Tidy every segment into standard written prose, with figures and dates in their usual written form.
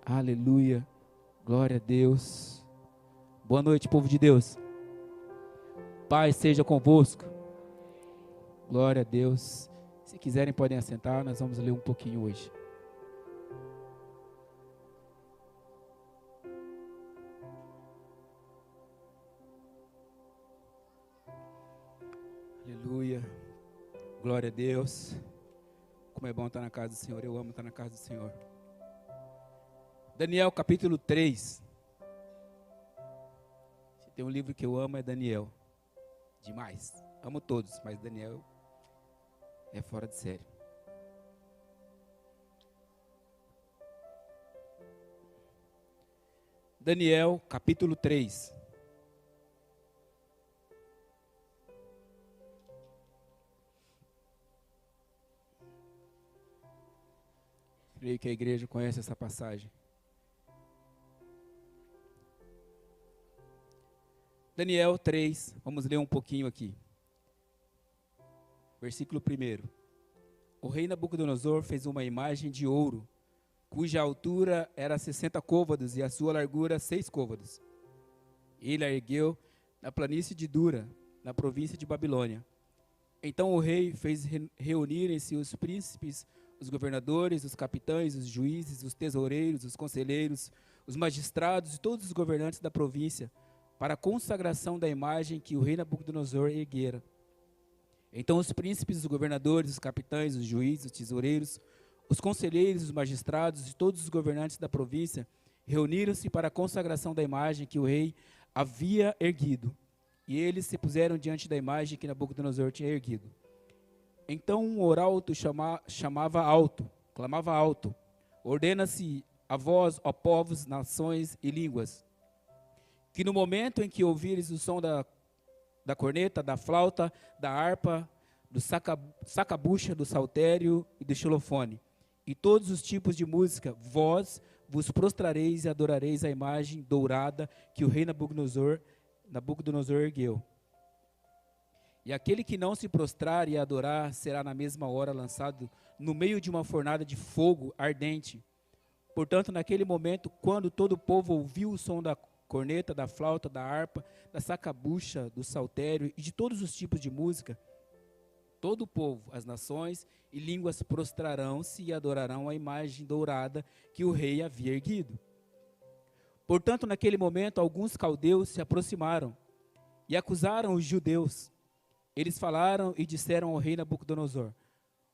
Aleluia. Glória a Deus. Boa noite, povo de Deus. Paz seja convosco. Glória a Deus. Se quiserem, podem assentar. Nós vamos ler um pouquinho hoje. Aleluia. Glória a Deus. Como é bom estar na casa do Senhor. Eu amo estar na casa do Senhor. Daniel capítulo 3. Se tem um livro que eu amo é Daniel. Demais. Amo todos, mas Daniel é fora de série. Daniel capítulo 3. Creio que a igreja conhece essa passagem. Daniel 3, vamos ler um pouquinho aqui. Versículo 1. O rei Nabucodonosor fez uma imagem de ouro, cuja altura era 60 côvados e a sua largura 6 côvados. Ele a ergueu na planície de Dura, na província de Babilônia. Então o rei fez reunirem-se os príncipes, os governadores, os capitães, os juízes, os tesoureiros, os conselheiros, os magistrados e todos os governantes da província, para a consagração da imagem que o rei Nabucodonosor erguera. Então os príncipes, os governadores, os capitães, os juízes, os tesoureiros, os conselheiros, os magistrados e todos os governantes da província reuniram-se para a consagração da imagem que o rei havia erguido. E eles se puseram diante da imagem que Nabucodonosor tinha erguido. Então um oralto chamava alto, clamava alto: ordena-se a vós, ó povos, nações e línguas, que no momento em que ouvires o som da corneta, da flauta, da harpa, do sacabucha, do saltério e do xilofone, e todos os tipos de música, vós vos prostrareis e adorareis a imagem dourada que o rei Nabucodonosor ergueu. E aquele que não se prostrar e adorar será na mesma hora lançado no meio de uma fornalha de fogo ardente. Portanto, naquele momento, quando todo o povo ouviu o som da corneta, da flauta, da harpa, da sacabucha, do saltério e de todos os tipos de música, todo o povo, as nações e línguas prostrarão-se e adorarão a imagem dourada que o rei havia erguido. Portanto, naquele momento, alguns caldeus se aproximaram e acusaram os judeus. Eles falaram e disseram ao rei Nabucodonosor: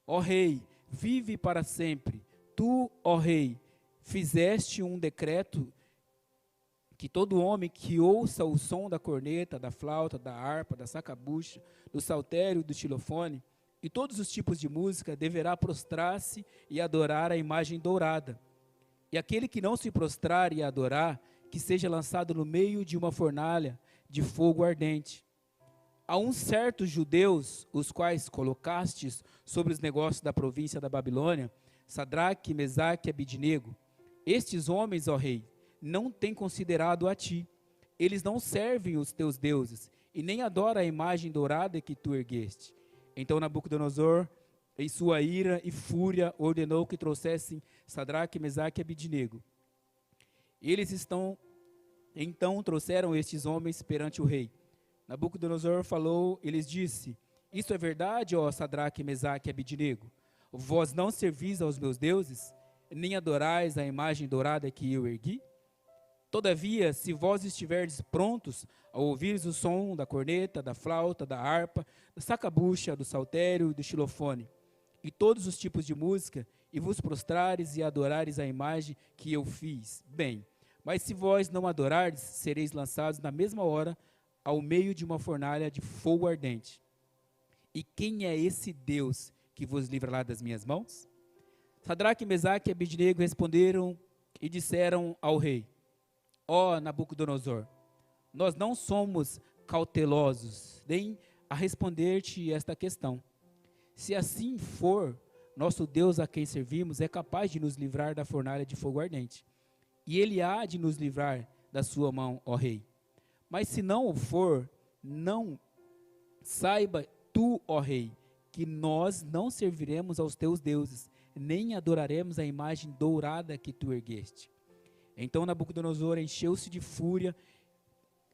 ó rei, vive para sempre. Tu, ó rei, fizeste um decreto que todo homem que ouça o som da corneta, da flauta, da harpa, da sacabucha, do saltério e do xilofone, e todos os tipos de música, deverá prostrar-se e adorar a imagem dourada. E aquele que não se prostrar e adorar, que seja lançado no meio de uma fornalha de fogo ardente. A uns certos judeus, os quais colocastes sobre os negócios da província da Babilônia, Sadraque, Mesaque e Abidnego, estes homens, ó rei, não têm considerado a ti. Eles não servem os teus deuses, e nem adoram a imagem dourada que tu ergueste. Então Nabucodonosor, em sua ira e fúria, ordenou que trouxessem Sadraque, Mesaque e Abidnego. Então trouxeram estes homens perante o rei. Nabucodonosor falou e lhes disse: isto é verdade, ó Sadraque, Mesaque e Abidnego? Vós não servis aos meus deuses, nem adorais a imagem dourada que eu ergui? Todavia, se vós estiverdes prontos a ouvires o som da corneta, da flauta, da harpa, da sacabucha, do saltério e do xilofone, e todos os tipos de música, e vos prostrares e adorares a imagem que eu fiz, bem. Mas se vós não adorardes, sereis lançados na mesma hora ao meio de uma fornalha de fogo ardente. E quem é esse Deus que vos livrará das minhas mãos? Sadraque, Mesaque e Abidnego responderam e disseram ao rei: ó Nabucodonosor, nós não somos cautelosos nem a responder-te esta questão. Se assim for, nosso Deus a quem servimos é capaz de nos livrar da fornalha de fogo ardente, e ele há de nos livrar da sua mão, ó rei. Mas se não o for, não saiba tu, ó rei, que nós não serviremos aos teus deuses, nem adoraremos a imagem dourada que tu ergueste. Então Nabucodonosor encheu-se de fúria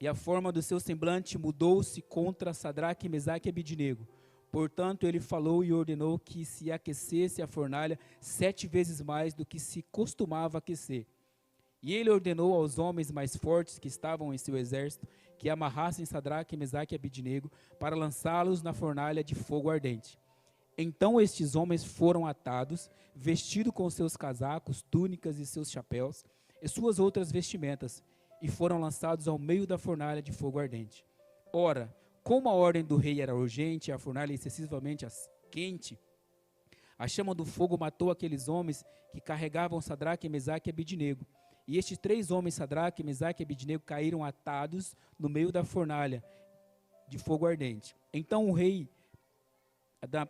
e a forma do seu semblante mudou-se contra Sadraque, Mesaque e Abidnego. Portanto, ele falou e ordenou que se aquecesse a fornalha 7 vezes mais do que se costumava aquecer. E ele ordenou aos homens mais fortes que estavam em seu exército que amarrassem Sadraque, Mesaque e Abidnego para lançá-los na fornalha de fogo ardente. Então estes homens foram atados, vestidos com seus casacos, túnicas e seus chapéus, e suas outras vestimentas, e foram lançados ao meio da fornalha de fogo ardente. Ora, como a ordem do rei era urgente e a fornalha excessivamente quente, a chama do fogo matou aqueles homens que carregavam Sadraque, Mesaque e Abidnego. E estes 3 homens, Sadraque, Mesaque e Abidnego, caíram atados no meio da fornalha de fogo ardente. Então o rei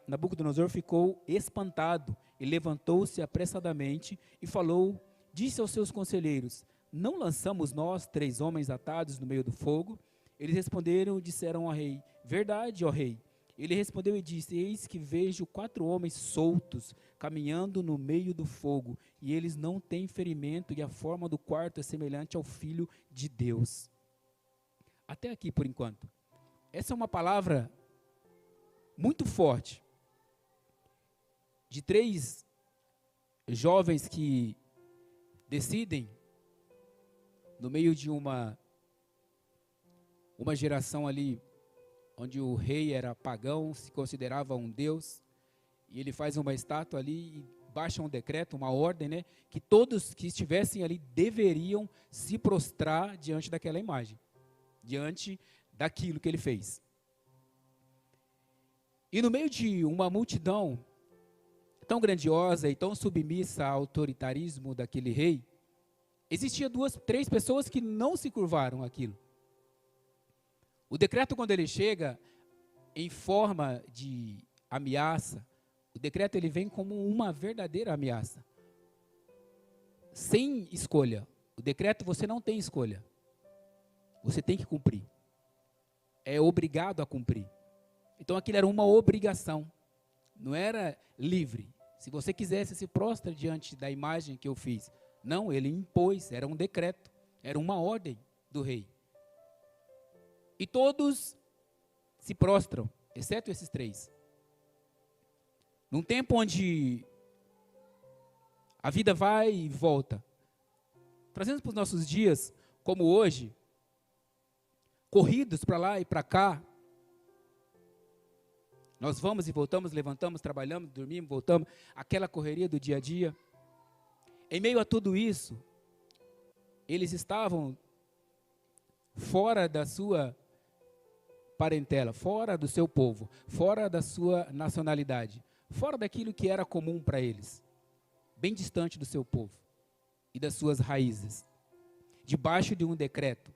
Nabucodonosor ficou espantado e levantou-se apressadamente e falou, disse aos seus conselheiros: não lançamos nós 3 homens atados no meio do fogo? Eles responderam e disseram ao rei: verdade, ó rei. Ele respondeu e disse: eis que vejo 4 homens soltos, caminhando no meio do fogo, e eles não têm ferimento, e a forma do quarto é semelhante ao Filho de Deus. Até aqui por enquanto. Essa é uma palavra muito forte, de 3 jovens que decidem, no meio de uma geração ali, onde o rei era pagão, se considerava um deus, e ele faz uma estátua ali e baixa um decreto, uma ordem, né, que todos que estivessem ali deveriam se prostrar diante daquela imagem, diante daquilo que ele fez. E no meio de uma multidão tão grandiosa e tão submissa ao autoritarismo daquele rei, existia 3 pessoas que não se curvaram àquilo. O decreto, quando ele chega em forma de ameaça, o decreto ele vem como uma verdadeira ameaça. Sem escolha. O decreto você não tem escolha. Você tem que cumprir. É obrigado a cumprir. Então aquilo era uma obrigação. Não era livre. Se você quisesse, se prostra diante da imagem que eu fiz. Não, ele impôs, era um decreto. Era uma ordem do rei. E todos se prostram, exceto esses 3. Num tempo onde a vida vai e volta, trazendo para os nossos dias, como hoje, corridos para lá e para cá, nós vamos e voltamos, levantamos, trabalhamos, dormimos, voltamos, aquela correria do dia a dia. Em meio a tudo isso, eles estavam fora da sua parentela, fora do seu povo, fora da sua nacionalidade, fora daquilo que era comum para eles, bem distante do seu povo e das suas raízes, debaixo de um decreto,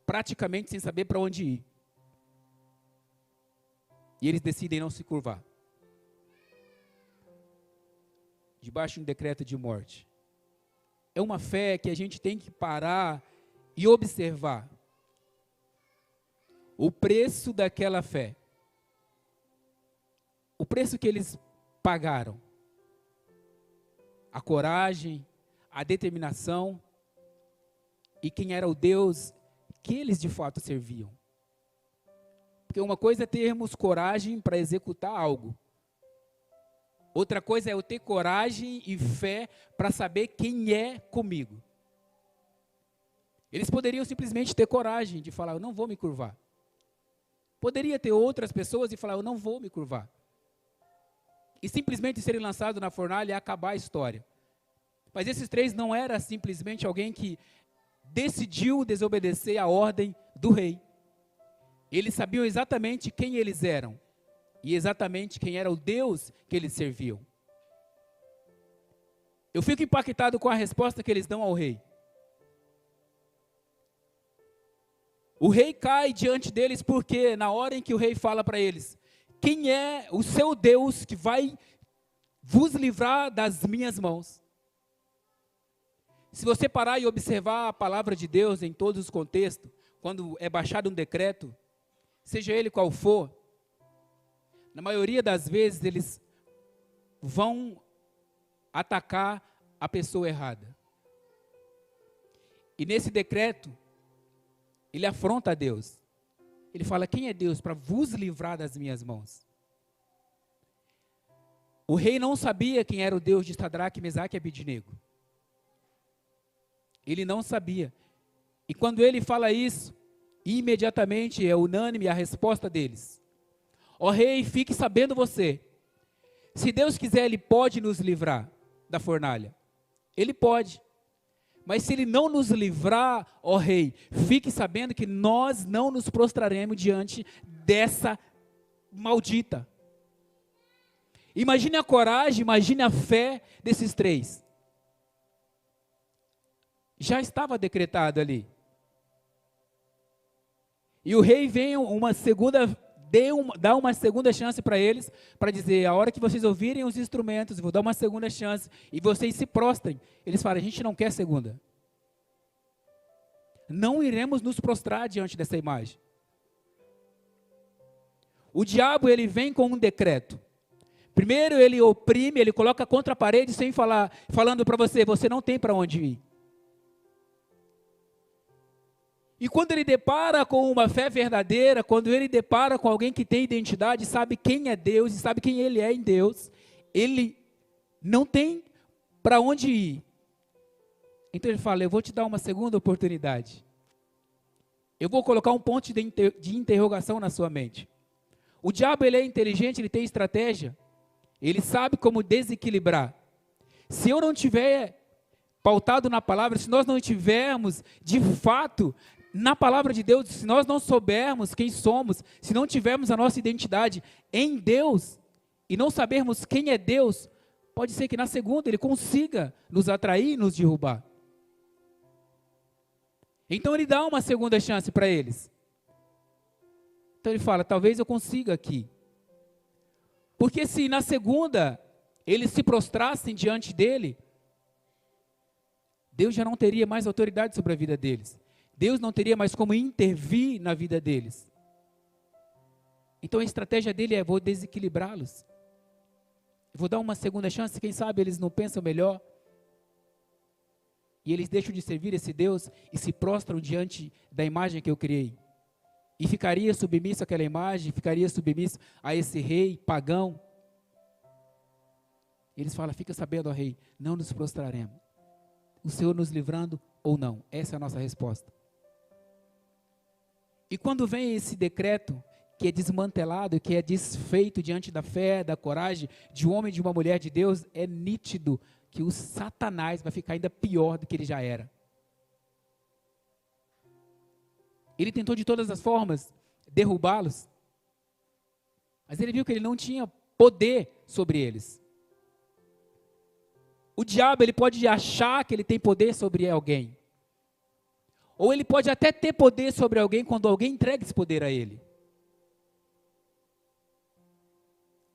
praticamente sem saber para onde ir. E eles decidem não se curvar, debaixo de um decreto de morte. É uma fé que a gente tem que parar e observar o preço daquela fé, o preço que eles pagaram, a coragem, a determinação e quem era o Deus que eles de fato serviam. Porque uma coisa é termos coragem para executar algo, outra coisa é eu ter coragem e fé para saber quem é comigo. Eles poderiam simplesmente ter coragem de falar: eu não vou me curvar. Poderia ter outras pessoas e falar: eu não vou me curvar. E simplesmente serem lançados na fornalha e acabar a história. Mas esses 3 não era simplesmente alguém que decidiu desobedecer a ordem do rei. Eles sabiam exatamente quem eles eram. E exatamente quem era o Deus que eles serviam. Eu fico impactado com a resposta que eles dão ao rei. O rei cai diante deles porque na hora em que o rei fala para eles: quem é o seu Deus que vai vos livrar das minhas mãos? Se você parar e observar a palavra de Deus em todos os contextos, quando é baixado um decreto, seja ele qual for, na maioria das vezes eles vão atacar a pessoa errada. E nesse decreto, ele afronta a Deus. Ele fala: quem é Deus para vos livrar das minhas mãos? O rei não sabia quem era o Deus de Sadraque, Mesaque e Abednego. Ele não sabia. E quando ele fala isso, imediatamente é unânime a resposta deles: ó rei, fique sabendo você, se Deus quiser, Ele pode nos livrar da fornalha. Ele pode. Mas se Ele não nos livrar, ó rei, fique sabendo que nós não nos prostraremos diante dessa maldita. Imagine a coragem, imagine a fé desses três. Já estava decretado ali. E o rei vem dá uma segunda chance para eles, para dizer: a hora que vocês ouvirem os instrumentos, eu vou dar uma segunda chance, e vocês se prostrem. Eles falam: a gente não quer segunda. Não iremos nos prostrar diante dessa imagem. O diabo, ele vem com um decreto. Primeiro ele oprime, ele coloca contra a parede sem falar, falando para você não tem para onde ir. E quando ele depara com uma fé verdadeira, quando ele depara com alguém que tem identidade, sabe quem é Deus e sabe quem ele é em Deus, ele não tem para onde ir. Então ele fala: eu vou te dar uma segunda oportunidade. Eu vou colocar um ponto de interrogação na sua mente. O diabo, ele é inteligente, ele tem estratégia. Ele sabe como desequilibrar. Se eu não tiver pautado na palavra, se nós não tivermos de fato na palavra de Deus, se nós não soubermos quem somos, se não tivermos a nossa identidade em Deus e não sabermos quem é Deus, pode ser que na segunda ele consiga nos atrair e nos derrubar. Então ele dá uma segunda chance para eles. Então ele fala: talvez eu consiga aqui. Porque se na segunda eles se prostrassem diante dele, Deus já não teria mais autoridade sobre a vida deles. Deus não teria mais como intervir na vida deles. Então a estratégia dele é: vou desequilibrá-los. Vou dar uma segunda chance, quem sabe eles não pensam melhor. E eles deixam de servir esse Deus e se prostram diante da imagem que eu criei. E ficaria submisso àquela imagem, ficaria submisso a esse rei pagão. Eles falam: fica sabendo, ó rei, não nos prostraremos. O Senhor nos livrando ou não. Essa é a nossa resposta. E quando vem esse decreto que é desmantelado, que é desfeito diante da fé, da coragem de um homem e de uma mulher de Deus, é nítido que o Satanás vai ficar ainda pior do que ele já era. Ele tentou de todas as formas derrubá-los, mas ele viu que ele não tinha poder sobre eles. O diabo, ele pode achar que ele tem poder sobre alguém, ou ele pode até ter poder sobre alguém quando alguém entrega esse poder a ele.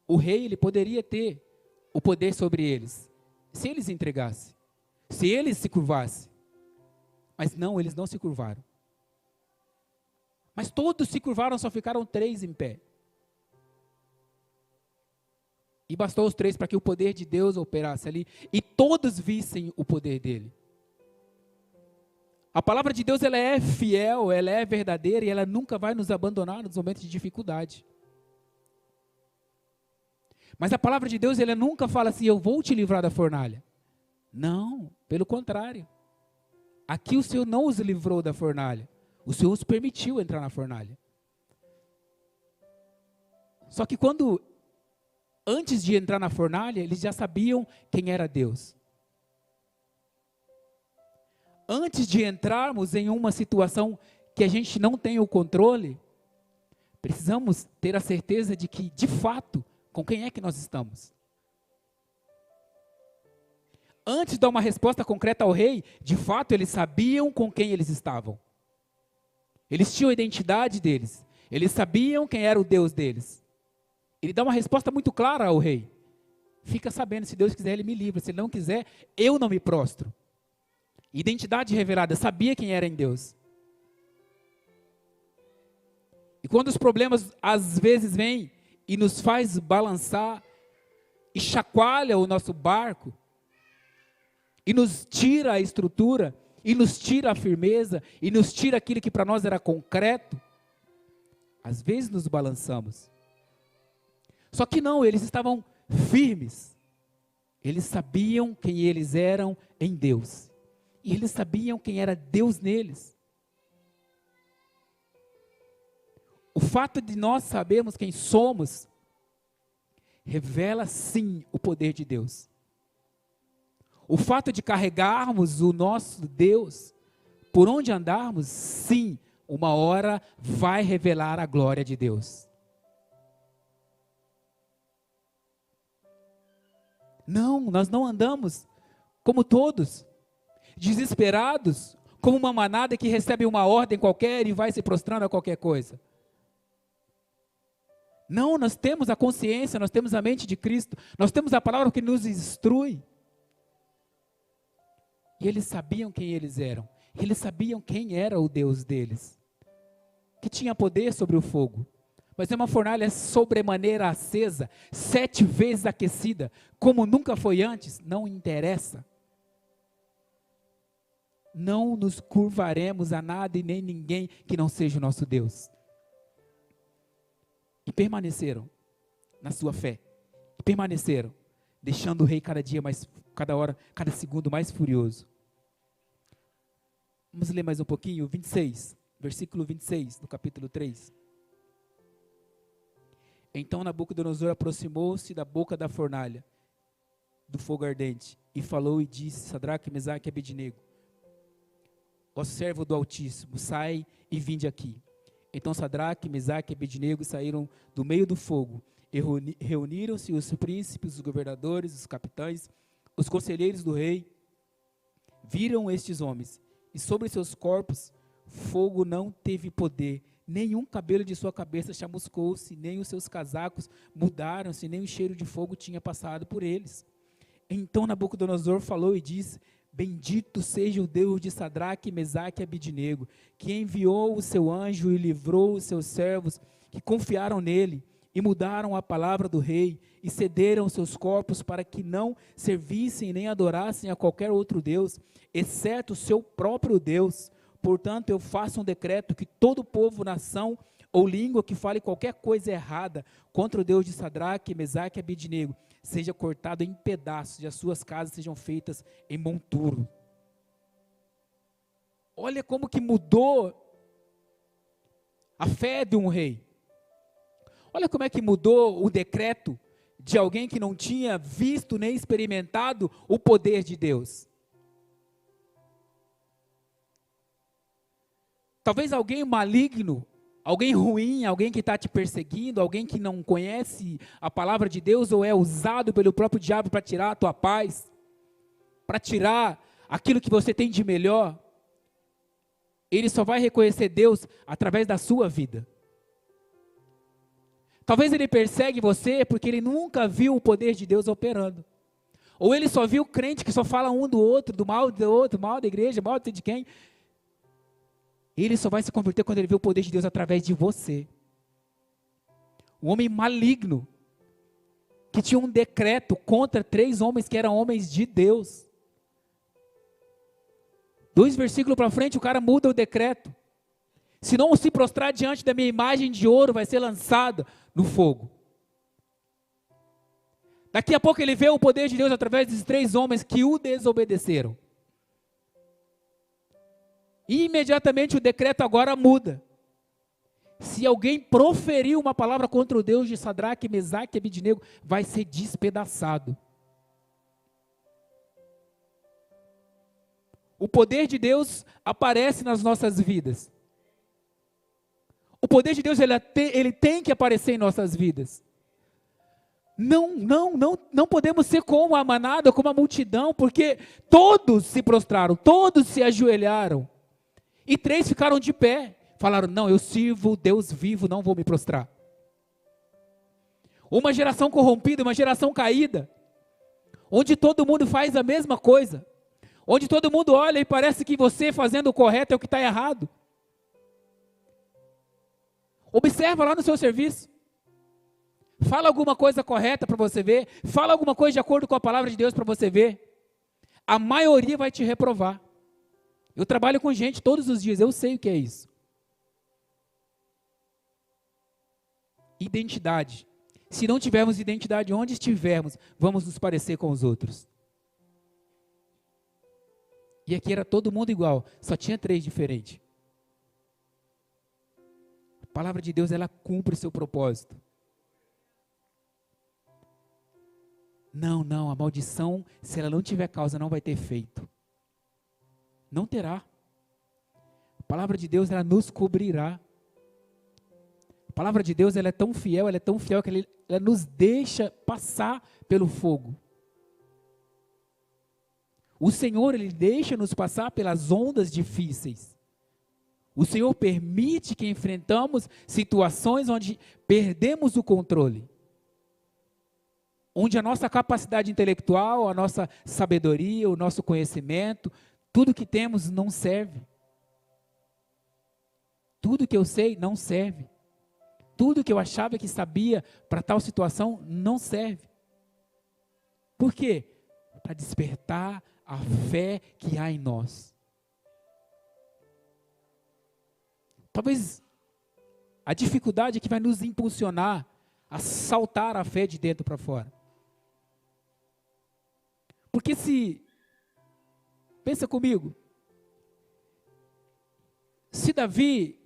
O rei, ele poderia ter o poder sobre eles, se eles entregassem, se eles se curvassem. Mas não, eles não se curvaram. Mas todos se curvaram, só ficaram 3 em pé. E bastou os 3 para que o poder de Deus operasse ali, e todos vissem o poder dele. A palavra de Deus, ela é fiel, ela é verdadeira, e ela nunca vai nos abandonar nos momentos de dificuldade. Mas a palavra de Deus, ela nunca fala assim: eu vou te livrar da fornalha. Não, pelo contrário. Aqui o Senhor não os livrou da fornalha. O Senhor os permitiu entrar na fornalha. Só que antes de entrar na fornalha, eles já sabiam quem era Deus. Antes de entrarmos em uma situação que a gente não tem o controle, precisamos ter a certeza de que, de fato, com quem é que nós estamos. Antes de dar uma resposta concreta ao rei, de fato eles sabiam com quem eles estavam. Eles tinham a identidade deles. Eles sabiam quem era o Deus deles. Ele dá uma resposta muito clara ao rei. Fica sabendo, se Deus quiser, Ele me livra. Se Ele não quiser, eu não me prostro. Identidade revelada, sabia quem era em Deus. E quando os problemas às vezes vêm e nos faz balançar e chacoalha o nosso barco e nos tira a estrutura e nos tira a firmeza, e nos tira aquilo que para nós era concreto, às vezes nos balançamos. Só que não, eles estavam firmes. Eles sabiam quem eles eram em Deus. E eles sabiam quem era Deus neles. O fato de nós sabermos quem somos, revela sim o poder de Deus. O fato de carregarmos o nosso Deus, por onde andarmos, sim, uma hora vai revelar a glória de Deus. Não, nós não andamos como todos, desesperados, como uma manada que recebe uma ordem qualquer e vai se prostrando a qualquer coisa. Não, nós temos a consciência, nós temos a mente de Cristo, nós temos a palavra que nos instrui. E eles sabiam quem eles eram, eles sabiam quem era o Deus deles, que tinha poder sobre o fogo. Mas é uma fornalha sobremaneira acesa, 7 vezes aquecida, como nunca foi antes, não interessa. Não nos curvaremos a nada e nem ninguém que não seja o nosso Deus. E permaneceram na sua fé. E permaneceram, deixando o rei cada dia mais, cada hora, cada segundo mais furioso. Vamos ler mais um pouquinho, 26, versículo 26 do capítulo 3. Então Nabucodonosor aproximou-se da boca da fornalha, do fogo ardente, e falou e disse: Sadraque, Mesaque e Abednego, ó servo do Altíssimo, sai e vinde aqui. Então Sadraque, Mesaque e Abednego saíram do meio do fogo, e reuniram-se os príncipes, os governadores, os capitães, os conselheiros do rei. Viram estes homens, e sobre seus corpos fogo não teve poder, nenhum cabelo de sua cabeça chamuscou-se, nem os seus casacos mudaram-se, nem o cheiro de fogo tinha passado por eles. Então Nabucodonosor falou e disse: Bendito seja o Deus de Sadraque, Mesaque e Abednego, que enviou o seu anjo e livrou os seus servos que confiaram nele, e mudaram a palavra do rei, e cederam seus corpos para que não servissem nem adorassem a qualquer outro Deus, exceto o seu próprio Deus. Portanto, eu faço um decreto que todo povo, nação ou língua que fale qualquer coisa errada contra o Deus de Sadraque, Mesaque e Abednego, seja cortado em pedaços e as suas casas sejam feitas em monturo. Olha como que mudou a fé de um rei. Olha como é que mudou o decreto de alguém que não tinha visto nem experimentado o poder de Deus. Talvez alguém maligno, alguém ruim, alguém que está te perseguindo, alguém que não conhece a palavra de Deus ou é usado pelo próprio diabo para tirar a tua paz, para tirar aquilo que você tem de melhor, ele só vai reconhecer Deus através da sua vida. Talvez ele persegue você porque ele nunca viu o poder de Deus operando. Ou ele só viu crente que só fala um do outro, do mal do outro, mal da igreja, mal de quem. Ele só vai se converter quando ele vê o poder de Deus através de você. Um homem maligno, que tinha um decreto contra 3 homens que eram homens de Deus. 2 versículos para frente, o cara muda o decreto. Se não se prostrar diante da minha imagem de ouro, vai ser lançado no fogo. Daqui a pouco ele vê o poder de Deus através desses 3 homens que o desobedeceram. E imediatamente o decreto agora muda. Se alguém proferir uma palavra contra o Deus de Sadraque, Mesaque e Abednego, vai ser despedaçado. O poder de Deus aparece nas nossas vidas. O poder de Deus ele tem que aparecer em nossas vidas. Não podemos ser como a manada, como a multidão, porque todos se prostraram, todos se ajoelharam. E 3 ficaram de pé, falaram: não, eu sirvo o Deus vivo, não vou me prostrar. Uma geração corrompida, uma geração caída, onde todo mundo faz a mesma coisa, onde todo mundo olha e parece que você fazendo o correto é o que está errado. Observa lá no seu serviço, fala alguma coisa correta para você ver, fala alguma coisa de acordo com a palavra de Deus para você ver, a maioria vai te reprovar. Eu trabalho com gente todos os dias, eu sei o que é isso. Identidade. Se não tivermos identidade, onde estivermos, vamos nos parecer com os outros. E aqui era todo mundo igual, só tinha 3 diferentes. A palavra de Deus, ela cumpre o seu propósito. Não, a maldição, se ela não tiver causa, não vai ter efeito. Não terá. A palavra de Deus, ela nos cobrirá. A palavra de Deus, ela é tão fiel que ela nos deixa passar pelo fogo. O Senhor, Ele deixa nos passar pelas ondas difíceis. O Senhor permite que enfrentamos situações onde perdemos o controle. Onde a nossa capacidade intelectual, a nossa sabedoria, o nosso conhecimento, tudo que temos não serve. Tudo que eu sei não serve. Tudo que eu achava que sabia para tal situação não serve. Por quê? Para despertar a fé que há em nós. Talvez a dificuldade é que vai nos impulsionar a saltar a fé de dentro para fora. Porque pensa comigo, se Davi,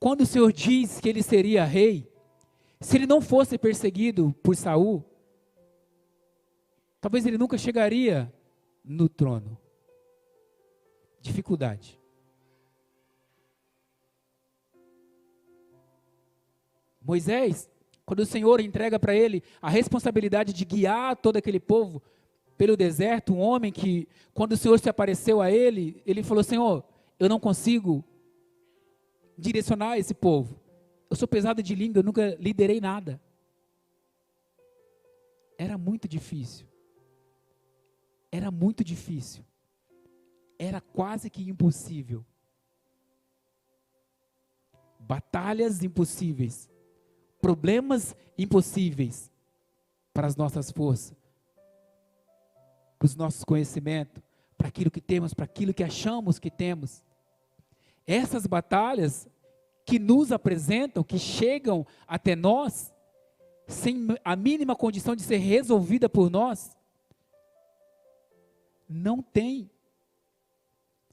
quando o Senhor diz que ele seria rei, se ele não fosse perseguido por Saul, talvez ele nunca chegaria no trono. Dificuldade. Moisés, quando o Senhor entrega para ele a responsabilidade de guiar todo aquele povo pelo deserto, um homem que, quando o Senhor se apareceu a ele, ele falou: Senhor, eu não consigo direcionar esse povo. Eu sou pesado de língua, eu nunca liderei nada. Era muito difícil. Era muito difícil. Era quase que impossível. Batalhas impossíveis. Problemas impossíveis para as nossas forças, para os nossos conhecimentos, para aquilo que temos, para aquilo que achamos que temos. Essas batalhas que nos apresentam, que chegam até nós, sem a mínima condição de ser resolvida por nós, não tem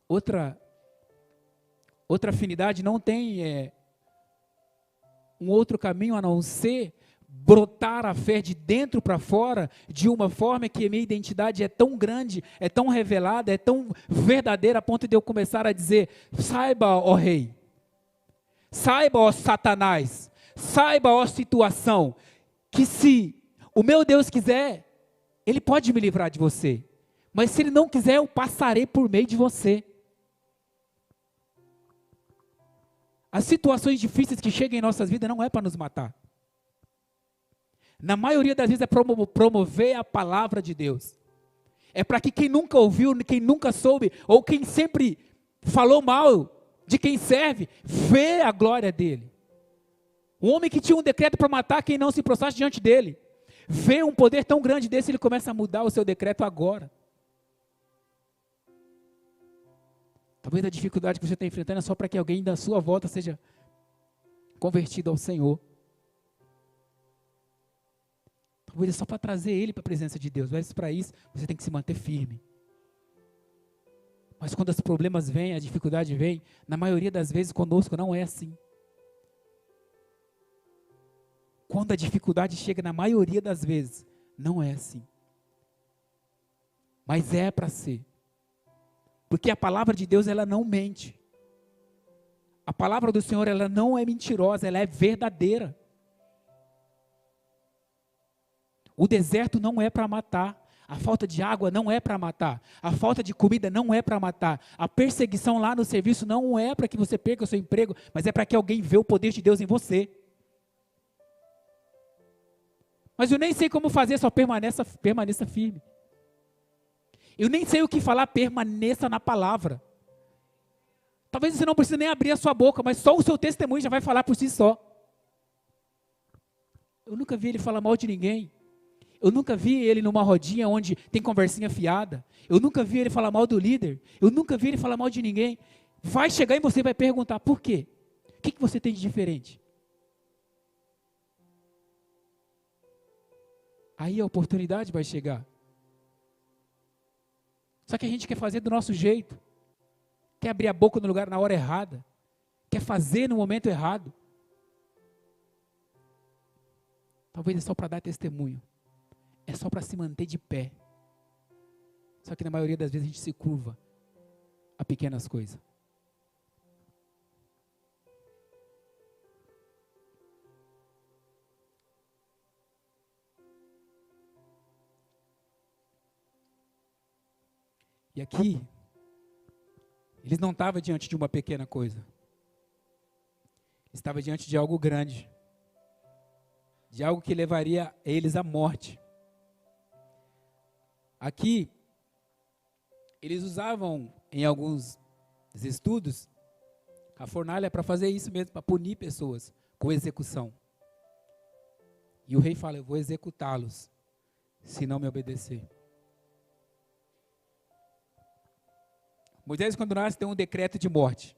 outra afinidade, não tem um outro caminho a não ser brotar a fé de dentro para fora, de uma forma que a minha identidade é tão grande, é tão revelada, é tão verdadeira, a ponto de eu começar a dizer: saiba, ó rei, saiba, ó Satanás, saiba, ó situação, que se o meu Deus quiser, Ele pode me livrar de você, mas se Ele não quiser, eu passarei por meio de você. As situações difíceis que chegam em nossas vidas não é para nos matar. Na maioria das vezes é promover a palavra de Deus. É para que quem nunca ouviu, quem nunca soube, ou quem sempre falou mal de quem serve, vê a glória dele. Um homem que tinha um decreto para matar quem não se prostrasse diante dele, vê um poder tão grande desse, ele começa a mudar o seu decreto agora. Talvez a dificuldade que você está enfrentando é só para que alguém da sua volta seja convertido ao Senhor. Talvez é só para trazer ele para a presença de Deus. Mas para isso, você tem que se manter firme. Mas quando os problemas vêm, a dificuldade vem, na maioria das vezes conosco não é assim. Quando a dificuldade chega, na maioria das vezes, não é assim. Mas é para ser. Porque a palavra de Deus, ela não mente. A palavra do Senhor, ela não é mentirosa, ela é verdadeira. O deserto não é para matar. A falta de água não é para matar. A falta de comida não é para matar. A perseguição lá no serviço não é para que você perca o seu emprego, mas é para que alguém veja o poder de Deus em você. Mas eu nem sei como fazer, só permaneça firme. Eu nem sei o que falar, permaneça na palavra. Talvez você não precise nem abrir a sua boca, mas só o seu testemunho já vai falar por si só. Eu nunca vi ele falar mal de ninguém. Eu nunca vi ele numa rodinha onde tem conversinha fiada. Eu nunca vi ele falar mal do líder. Eu nunca vi ele falar mal de ninguém. Vai chegar e você vai perguntar, por quê? O que você tem de diferente? Aí a oportunidade vai chegar. Só que a gente quer fazer do nosso jeito. Quer abrir a boca no lugar na hora errada. Quer fazer no momento errado. Talvez é só para dar testemunho. É só para se manter de pé. Só que na maioria das vezes a gente se curva a pequenas coisas. E aqui, eles não estavam diante de uma pequena coisa. Estavam diante de algo grande. De algo que levaria eles à morte. Aqui, eles usavam em alguns estudos a fornalha para fazer isso mesmo, para punir pessoas com execução. E o rei fala, eu vou executá-los, se não me obedecer. Moisés, quando nasce, tem um decreto de morte.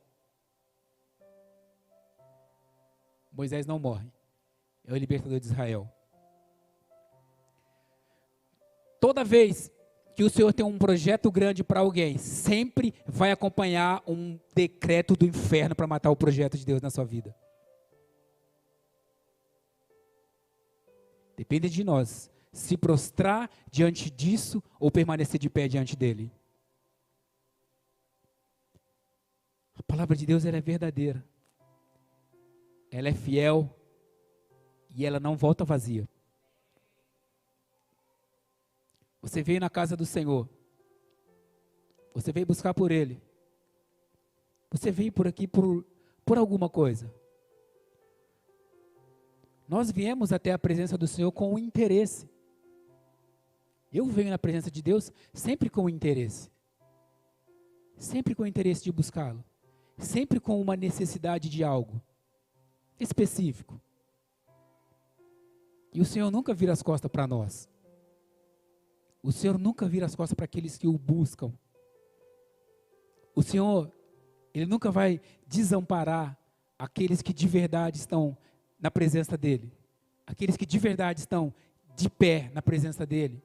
Moisés não morre. É o libertador de Israel. Toda vez que o Senhor tem um projeto grande para alguém, sempre vai acompanhar um decreto do inferno para matar o projeto de Deus na sua vida. Depende de nós, se prostrar diante disso ou permanecer de pé diante dele. A palavra de Deus, ela é verdadeira. Ela é fiel e ela não volta vazia. Você veio na casa do Senhor. Você veio buscar por Ele. Você veio por aqui por alguma coisa. Nós viemos até a presença do Senhor com um interesse. Eu venho na presença de Deus sempre com um interesse. Sempre com o interesse de buscá-lo. Sempre com uma necessidade de algo específico. E o Senhor nunca vira as costas para nós. O Senhor nunca vira as costas para aqueles que o buscam. O Senhor, Ele nunca vai desamparar aqueles que de verdade estão na presença dEle. Aqueles que de verdade estão de pé na presença dEle.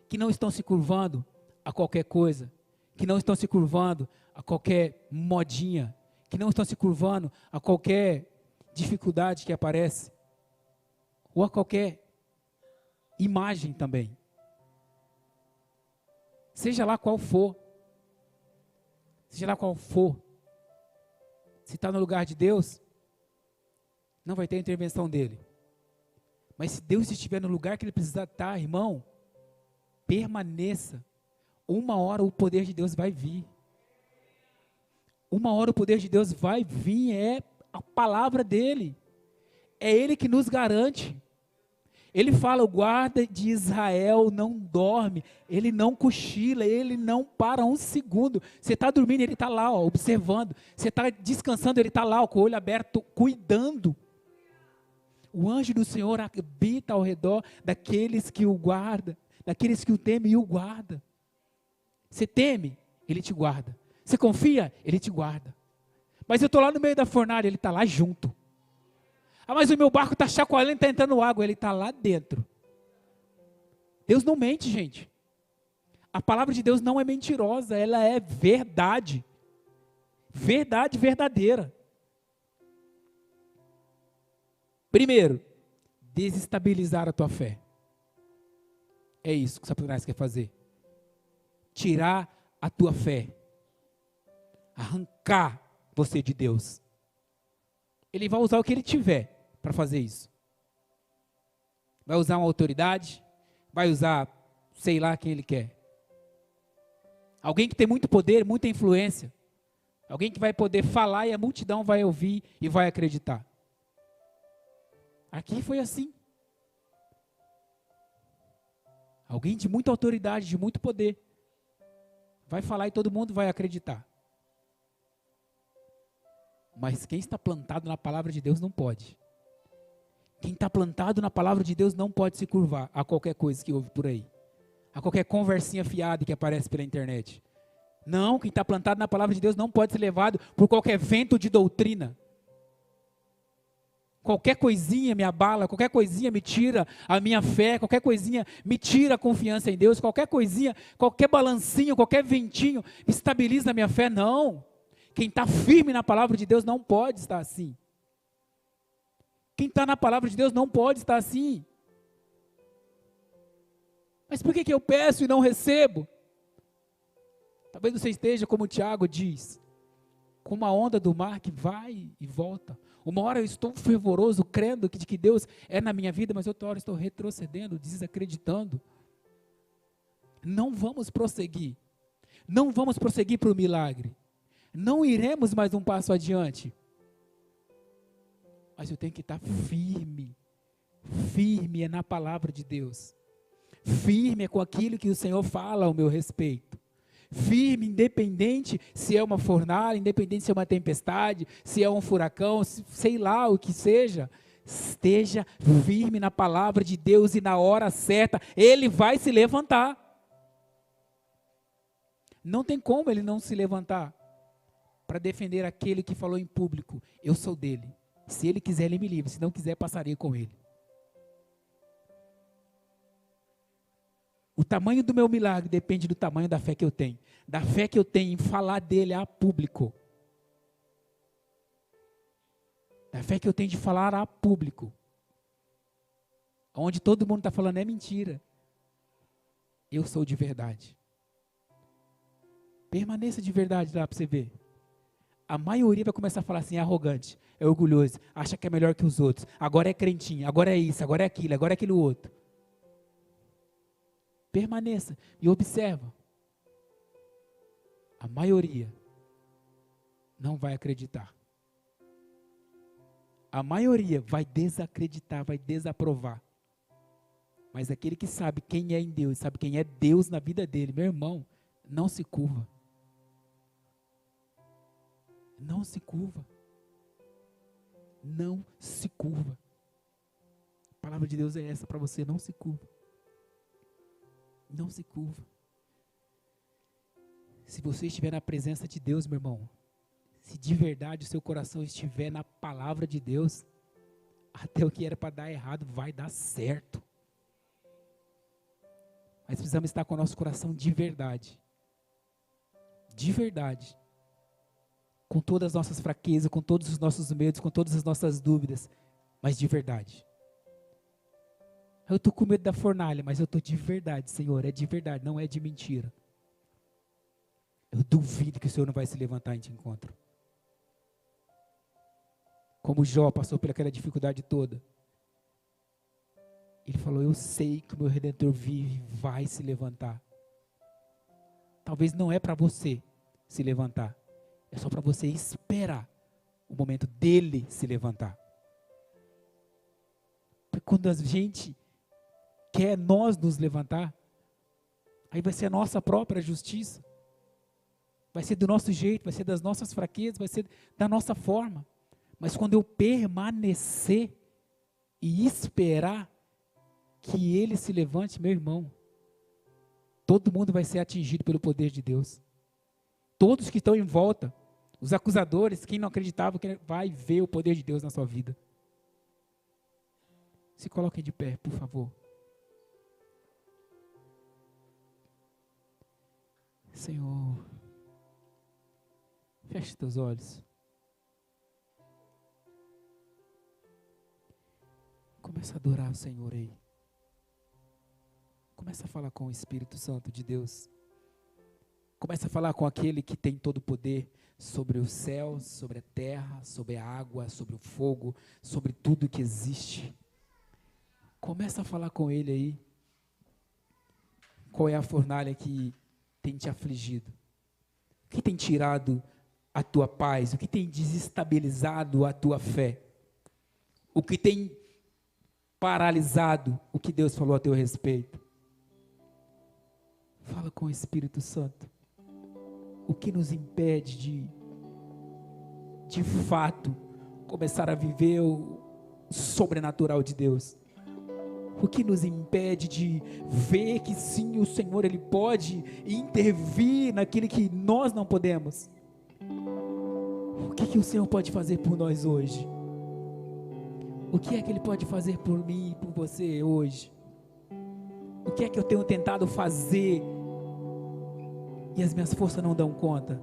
Que não estão se curvando a qualquer coisa. Que não estão se curvando a qualquer modinha. Que não estão se curvando a qualquer dificuldade que aparece. Ou a qualquer imagem também. Seja lá qual for. Seja lá qual for. Se está no lugar de Deus, não vai ter a intervenção dele. Mas se Deus estiver no lugar que ele precisa estar, irmão, permaneça. Uma hora o poder de Deus vai vir. Uma hora o poder de Deus vai vir, é a palavra dele. É ele que nos garante. Ele fala, o guarda de Israel não dorme, ele não cochila, ele não para um segundo. Você está dormindo, ele está lá, ó, observando. Você está descansando, ele está lá, ó, com o olho aberto, cuidando. O anjo do Senhor habita ao redor daqueles que o guardam, daqueles que o temem e o guardam. Você teme, ele te guarda. Você confia, ele te guarda. Mas eu estou lá no meio da fornalha, ele está lá junto. Ah, mas o meu barco está chacoalhando, está entrando água, ele está lá dentro. Deus não mente, gente. A palavra de Deus não é mentirosa, ela é verdade. Verdade verdadeira. Primeiro, desestabilizar a tua fé. É isso que o Satanás quer fazer. Tirar a tua fé. Arrancar você de Deus. Ele vai usar o que ele tiver para fazer isso. Vai usar uma autoridade, vai usar, sei lá quem ele quer. Alguém que tem muito poder, muita influência. Alguém que vai poder falar e a multidão vai ouvir e vai acreditar. Aqui foi assim. Alguém de muita autoridade, de muito poder. Vai falar e todo mundo vai acreditar. Mas quem está plantado na palavra de Deus não pode. Quem está plantado na palavra de Deus não pode se curvar a qualquer coisa que ouve por aí, a qualquer conversinha fiada que aparece pela internet. Não, quem está plantado na palavra de Deus não pode ser levado por qualquer vento de doutrina. Qualquer coisinha me abala, qualquer coisinha me tira a minha fé, qualquer coisinha me tira a confiança em Deus, qualquer coisinha, qualquer balancinho, qualquer ventinho estabiliza a minha fé. Não. Quem está firme na palavra de Deus não pode estar assim. Quem está na palavra de Deus não pode estar assim. Mas por que eu peço e não recebo? Talvez você esteja como o Tiago diz, com uma onda do mar que vai e volta. Uma hora eu estou fervoroso, crendo de que Deus é na minha vida, mas outra hora estou retrocedendo, desacreditando. Não vamos prosseguir. Não vamos prosseguir para o milagre. Não iremos mais um passo adiante. Mas eu tenho que estar firme. Firme é na palavra de Deus. Firme é com aquilo que o Senhor fala ao meu respeito. Firme, independente se é uma fornalha, independente se é uma tempestade, se é um furacão, sei lá o que seja. Esteja firme na palavra de Deus e na hora certa, Ele vai se levantar. Não tem como Ele não se levantar para defender aquele que falou em público, eu sou dele. Se Ele quiser, Ele me livra, se não quiser, passaria com Ele. O tamanho do meu milagre depende do tamanho da fé que eu tenho. Da fé que eu tenho em falar dele a público. Da fé que eu tenho de falar a público. Onde todo mundo está falando é mentira. Eu sou de verdade. Permaneça de verdade lá para você ver. A maioria vai começar a falar assim, é arrogante, é orgulhoso, acha que é melhor que os outros. Agora é crentinho, agora é isso, agora é aquilo, agora é aquilo outro. Permaneça e observa. A maioria não vai acreditar. A maioria vai desacreditar, vai desaprovar. Mas aquele que sabe quem é em Deus, sabe quem é Deus na vida dele, meu irmão, não se curva. Não se curva. Não se curva. A palavra de Deus é essa para você, não se curva. Não se curva. Se você estiver na presença de Deus, meu irmão, se de verdade o seu coração estiver na palavra de Deus, até o que era para dar errado vai dar certo. Mas precisamos estar com o nosso coração de verdade. De verdade. Com todas as nossas fraquezas, com todos os nossos medos, com todas as nossas dúvidas, mas de verdade. Eu estou com medo da fornalha, mas eu estou de verdade, Senhor, é de verdade, não é de mentira. Eu duvido que o Senhor não vai se levantar em te encontro. Como Jó passou por aquela dificuldade toda. Ele falou, eu sei que o meu Redentor vive e vai se levantar. Talvez não é para você se levantar. É só para você esperar o momento dele se levantar. Porque quando a gente quer nós nos levantar, aí vai ser a nossa própria justiça. Vai ser do nosso jeito, vai ser das nossas fraquezas, vai ser da nossa forma. Mas quando eu permanecer e esperar que ele se levante, meu irmão, todo mundo vai ser atingido pelo poder de Deus. Todos que estão em volta, os acusadores, quem não acreditava, vai ver o poder de Deus na sua vida. Se coloquem de pé, por favor. Senhor, feche teus olhos. Começa a adorar o Senhor aí. Começa a falar com o Espírito Santo de Deus. Começa a falar com aquele que tem todo o poder sobre os céus, sobre a terra, sobre a água, sobre o fogo, sobre tudo que existe. Começa a falar com ele aí. Qual é a fornalha que tem te afligido? O que tem tirado a tua paz? O que tem desestabilizado a tua fé? O que tem paralisado o que Deus falou a teu respeito? Fala com o Espírito Santo. O que nos impede de fato, começar a viver sobrenatural de Deus? O que nos impede de ver que sim, o Senhor, Ele pode intervir naquilo que nós não podemos? O que o Senhor pode fazer por nós hoje? O que é que Ele pode fazer por mim e por você hoje? O que é que eu tenho tentado fazer e as minhas forças não dão conta?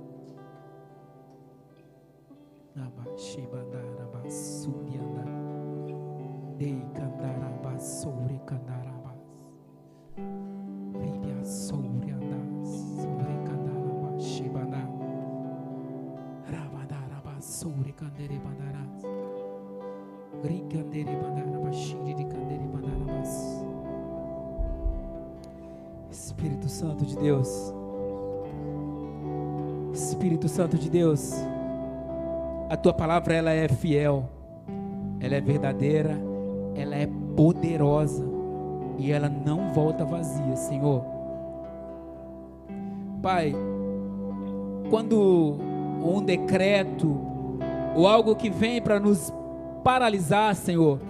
Espírito Santo de Deus, Espírito Santo de Deus, a tua palavra ela é fiel, ela é verdadeira, ela é poderosa e ela não volta vazia, Senhor. Pai, quando um decreto ou algo que vem para nos paralisar, Senhor,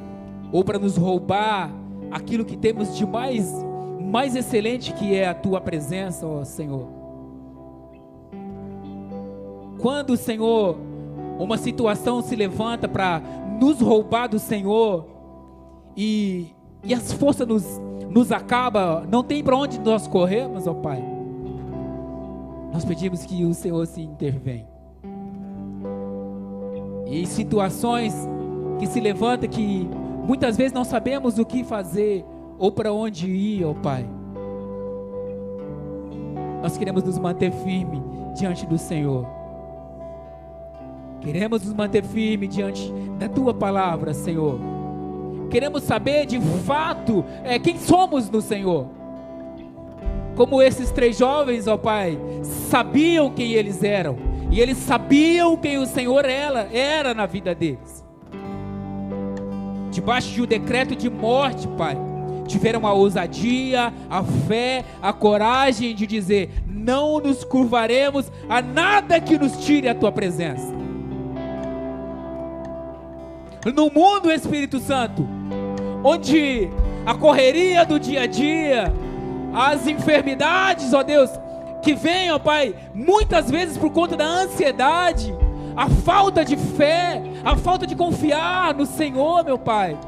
ou para nos roubar aquilo que temos de mais excelente, que é a tua presença, ó Senhor. Quando, Senhor, uma situação se levanta para nos roubar do Senhor e as forças nos acabam, não tem para onde nós corrermos, ó Pai, nós pedimos que o Senhor se intervenha. E em situações que se levantam, que muitas vezes não sabemos o que fazer ou para onde ir, ó Pai, nós queremos nos manter firmes diante do Senhor. Queremos nos manter firmes diante da Tua palavra, Senhor. Queremos saber de fato quem somos no Senhor. Como esses 3 jovens, ó Pai, sabiam quem eles eram. E eles sabiam quem o Senhor era na vida deles. Debaixo de um decreto de morte, Pai, tiveram a ousadia, a fé, a coragem de dizer: não nos curvaremos a nada que nos tire a Tua presença. No mundo, Espírito Santo, onde a correria do dia a dia, as enfermidades, ó Deus, que vem, ó Pai, muitas vezes por conta da ansiedade, a falta de fé, a falta de confiar no Senhor, meu Pai,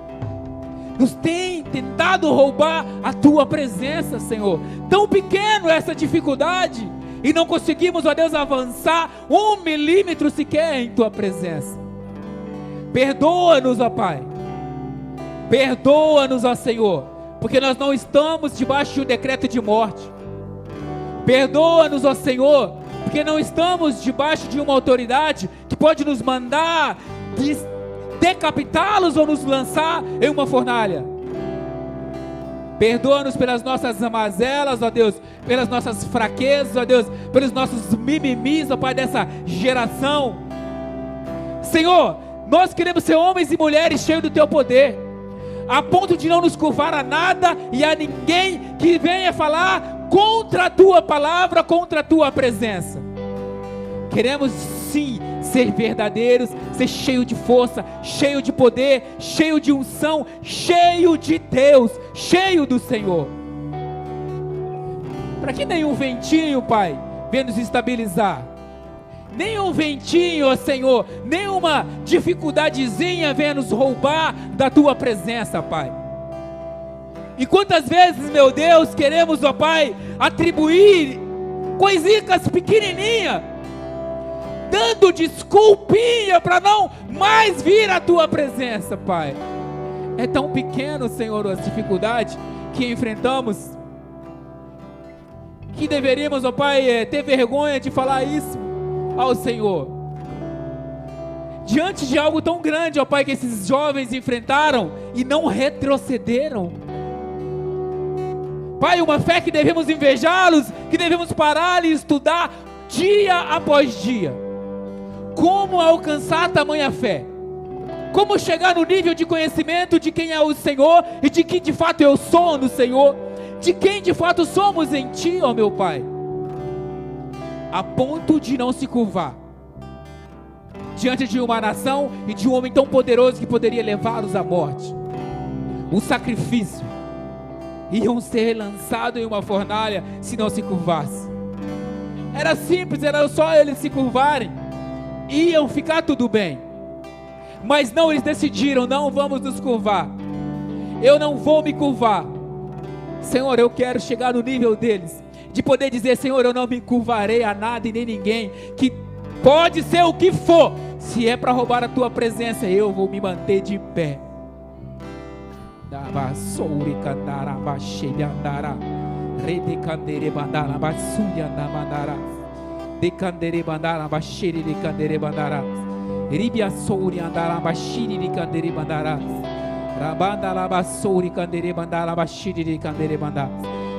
nos tem tentado roubar a Tua presença, Senhor. Tão pequeno essa dificuldade, e não conseguimos, ó Deus, avançar 1 milímetro sequer em Tua presença. Perdoa-nos, ó Pai, perdoa-nos, ó Senhor, porque nós não estamos debaixo de um decreto de morte. Perdoa-nos, ó Senhor, porque não estamos debaixo de uma autoridade que pode nos mandar decapitá-los ou nos lançar em uma fornalha. Perdoa-nos pelas nossas mazelas, ó Deus, pelas nossas fraquezas, ó Deus, pelos nossos mimimis, ó Pai, dessa geração. Senhor, nós queremos ser homens e mulheres cheios do Teu poder, a ponto de não nos curvar a nada e a ninguém que venha falar contra a Tua palavra, contra a Tua presença. Queremos sim ser verdadeiros, ser cheio de força, cheio de poder, cheio de unção, cheio de Deus, cheio do Senhor. Para que nenhum ventinho, Pai, venha nos estabilizar. Nenhum ventinho, ó Senhor, nenhuma dificuldadezinha venha nos roubar da Tua presença, Pai. E quantas vezes, meu Deus, queremos, ó Pai, atribuir coisinhas pequenininhas, dando desculpinha para não mais vir à Tua presença, Pai. É tão pequeno, Senhor, as dificuldades que enfrentamos, que deveríamos, ó Pai, ter vergonha de falar isso ao Senhor. Diante de algo tão grande, ó Pai, que esses jovens enfrentaram e não retrocederam. Pai, uma fé que devemos invejá-los, que devemos parar e estudar dia após dia. Como alcançar tamanha fé? Como chegar no nível de conhecimento de quem é o Senhor e de quem de fato eu sou no Senhor, de quem de fato somos em Ti, ó meu Pai, a ponto de não se curvar diante de uma nação e de um homem tão poderoso que poderia levá-los à morte. O sacrifício, iam ser lançados em uma fornalha se não se curvassem. Era simples, era só eles se curvarem, iam ficar tudo bem. Mas não, eles decidiram: não vamos nos curvar, eu não vou me curvar. Senhor, eu quero chegar no nível deles, de poder dizer: Senhor, eu não me curvarei a nada e nem ninguém, que pode ser o que for, se é para roubar a tua presença, eu vou me manter de pé.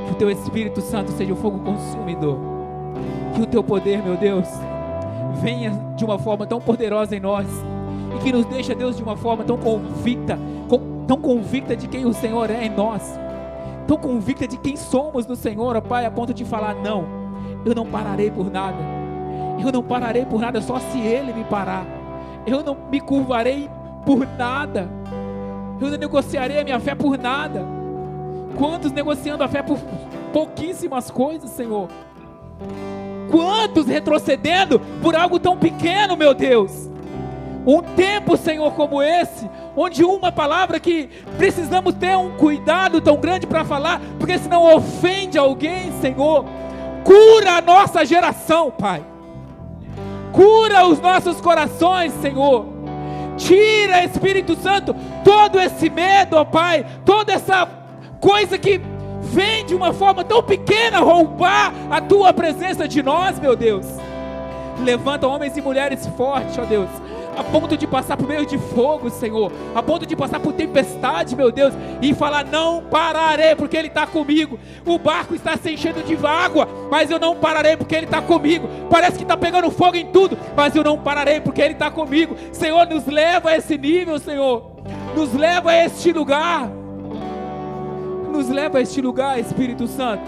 Que o teu Espírito Santo seja o fogo consumidor, que o teu poder, meu Deus, venha de uma forma tão poderosa em nós, e que nos deixa, Deus, de uma forma tão convicta de quem o Senhor é em nós, tão convicta de quem somos no Senhor, ó Pai, a ponto de falar: não, eu não pararei por nada, eu não pararei por nada, só se Ele me parar. Eu não me curvarei por nada, eu não negociarei a minha fé por nada. Quantos negociando a fé por pouquíssimas coisas, Senhor? Quantos retrocedendo por algo tão pequeno, meu Deus? Um tempo, Senhor, como esse, onde uma palavra que precisamos ter um cuidado tão grande para falar, porque senão ofende alguém, Senhor. Cura a nossa geração, Pai. Cura os nossos corações, Senhor. Tira, Espírito Santo, todo esse medo, ó Pai, toda essa coisa que vem de uma forma tão pequena roubar a tua presença de nós, meu Deus. Levanta homens e mulheres fortes, ó Deus, a ponto de passar por meio de fogo, Senhor, a ponto de passar por tempestade, meu Deus, e falar: não pararei porque Ele está comigo. O barco está se enchendo de água, mas eu não pararei porque Ele está comigo. Parece que está pegando fogo em tudo, mas eu não pararei porque Ele está comigo. Senhor, nos leva a esse nível, Senhor, nos leva a este lugar, nos leva a este lugar, Espírito Santo,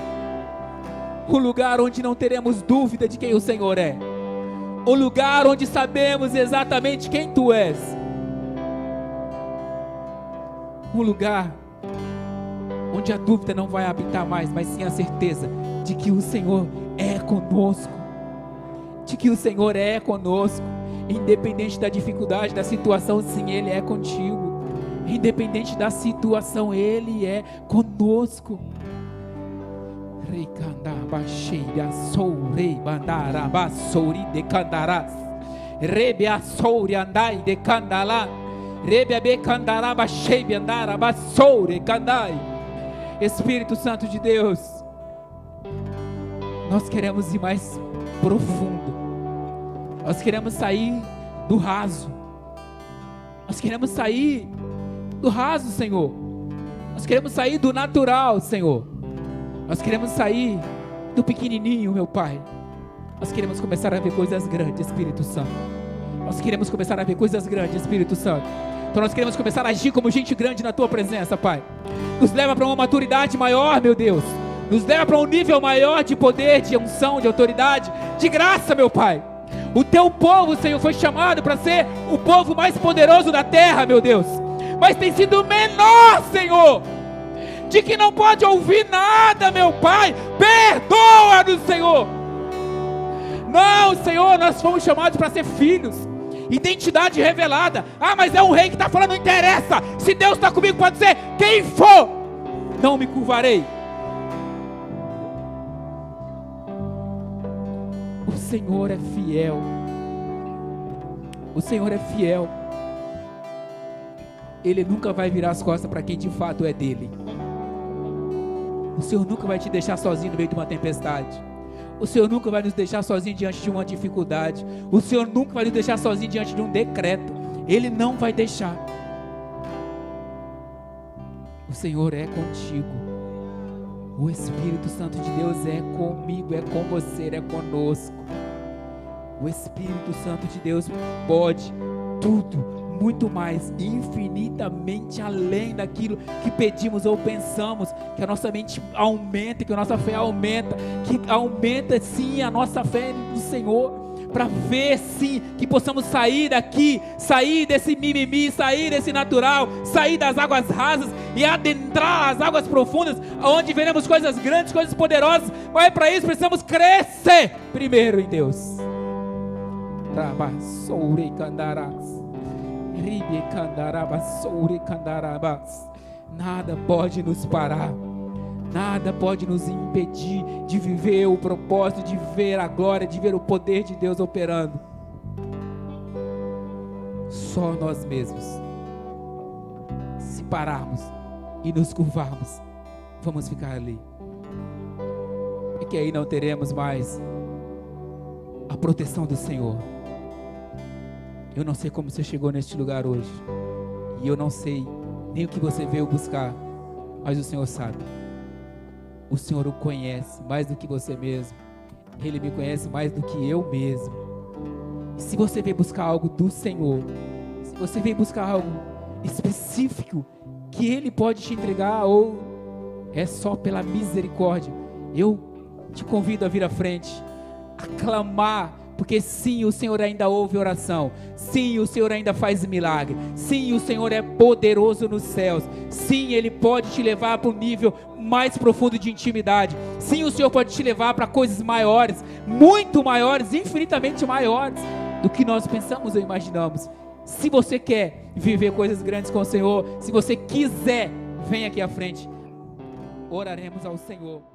o lugar onde não teremos dúvida de quem o Senhor é, o lugar onde sabemos exatamente quem Tu és, um lugar onde a dúvida não vai habitar mais, mas sim a certeza de que o Senhor é conosco, de que o Senhor é conosco, independente da dificuldade, da situação, sim, Ele é contigo. Independente da situação, Ele é conosco. Espírito Santo de Deus, nós queremos ir mais profundo, nós queremos sair do raso, nós queremos sair do raso, Senhor. Nós queremos sair do natural, Senhor. Nós queremos sair do pequenininho, meu Pai. Nós queremos começar a ver coisas grandes, Espírito Santo. Nós queremos começar a ver coisas grandes, Espírito Santo. Então nós queremos começar a agir como gente grande na Tua presença, Pai. Nos leva para uma maturidade maior, meu Deus. Nos leva para um nível maior de poder, de unção, de autoridade, de graça, meu Pai. O Teu povo, Senhor, foi chamado para ser o povo mais poderoso da terra, meu Deus. Mas tem sido menor, Senhor, de que não pode ouvir nada, meu Pai. Perdoa-nos, Senhor. Não, Senhor, nós fomos chamados para ser filhos, identidade revelada. Ah, mas é um rei que está falando, não interessa. Se Deus está comigo, pode ser quem for, não me curvarei. O Senhor é fiel. O Senhor é fiel. Ele nunca vai virar as costas para quem de fato é dele. O Senhor nunca vai te deixar sozinho no meio de uma tempestade. O Senhor nunca vai nos deixar sozinho diante de uma dificuldade. O Senhor nunca vai nos deixar sozinho diante de um decreto. Ele não vai deixar. O Senhor é contigo. O Espírito Santo de Deus é comigo, é com você, é conosco. O Espírito Santo de Deus pode tudo, muito mais, infinitamente além daquilo que pedimos ou pensamos. Que a nossa mente aumenta, que a nossa fé aumenta, que aumenta sim a nossa fé no Senhor, para ver sim, que possamos sair daqui, sair desse mimimi, sair desse natural, sair das águas rasas e adentrar as águas profundas, onde veremos coisas grandes, coisas poderosas. Mas para isso precisamos crescer primeiro em Deus. Nada pode nos parar, nada pode nos impedir de viver o propósito, de ver a glória, de ver o poder de Deus operando. Só nós mesmos, se pararmos e nos curvarmos, vamos ficar ali, porque aí não teremos mais a proteção do Senhor. Eu não sei como você chegou neste lugar hoje, e eu não sei nem o que você veio buscar, mas o Senhor sabe. O Senhor o conhece mais do que você mesmo. Ele me conhece mais do que eu mesmo. E se você veio buscar algo do Senhor, se você veio buscar algo específico que Ele pode te entregar, ou é só pela misericórdia, eu te convido a vir à frente, a clamar, porque sim, o Senhor ainda ouve oração, sim, o Senhor ainda faz milagre, sim, o Senhor é poderoso nos céus, sim, Ele pode te levar para um nível mais profundo de intimidade, sim, o Senhor pode te levar para coisas maiores, muito maiores, infinitamente maiores do que nós pensamos ou imaginamos. Se você quer viver coisas grandes com o Senhor, se você quiser, vem aqui à frente, oraremos ao Senhor.